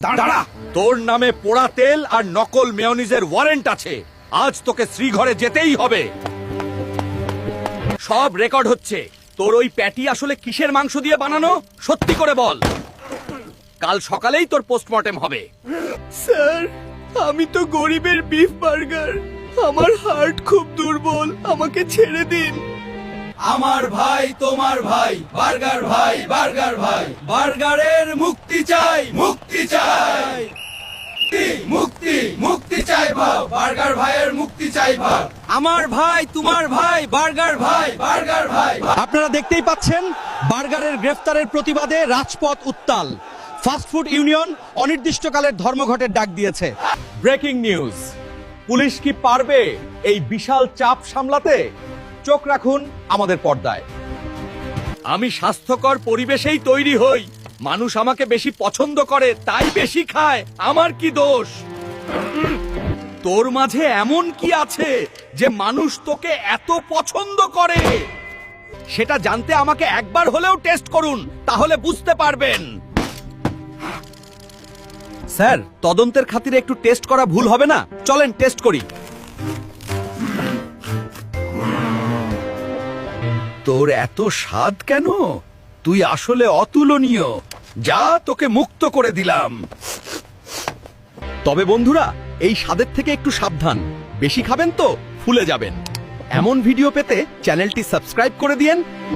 দাঁড়া, তোর নামে পোড়া তেল আর নকল মেয়োনিজের ওয়ারেন্ট আছে। আজ তোকে শ্রীঘরে যেতেই হবে। সব রেকর্ড হচ্ছে। তোর ওই প্যাটি আসলে কিসের মাংস দিয়ে বানানো সত্যি করে বল। কাল সকালেই তোর পোস্টমর্টেম হবে। স্যার, আমি তো গরিবের বিফ বার্গার। আমার হার্ট খুব দুর্বল, আমাকে ছেড়ে দিন। আমার ভাই তোমার ভাই, বার্গার ভাই, বার্গার ভাই, বার্গারের মুক্তি চাই, মুক্তি চাই, মুক্তি মুক্তি চাই ভাও, বার্গার ভাইয়ের মুক্তি চাই ভাও। আমার ভাই তোমার ভাই, বার্গার ভাই, বার্গার ভাই। আপনারা দেখতেই পাচ্ছেন বার্গারের গ্রেফতারের প্রতিবাদে রাজপথ উত্তাল। ফাস্টফুড ইউনিয়ন অনির্দিষ্টকালের ধর্মঘটের ডাক দিয়েছে। ব্রেকিং নিউজ, পুলিশ কি পারবে এই বিশাল চাপ সামলাতে? চোখ রাখুন আমাদের পর্দায়। আমি স্বাস্থ্যকর পরিবেশেই তৈরি হই। মানুষ আমাকে বেশি পছন্দ করে, তাই বেশি খায়। আমার কি দোষ? তোর মাঝে এমন কি আছে যে মানুষ তোকে এত পছন্দ করে? সেটা জানতে আমাকে একবার হলেও টেস্ট করুন, তাহলে বুঝতে পারবেন। স্যার, তদন্তের খাতিরে একটু টেস্ট করা ভুল হবে না? চলেন টেস্ট করি। তোর এত স্বাদ কেন? তুই আসলে অতুলনীয়। যা, তোকে মুক্ত করে দিলাম। তবে বন্ধুরা, এই স্বাদের থেকে একটু সাবধান। বেশি খাবেন তো ফুলে যাবেন। এমন ভিডিও পেতে চ্যানেলটি সাবস্ক্রাইব করে দিয়েন।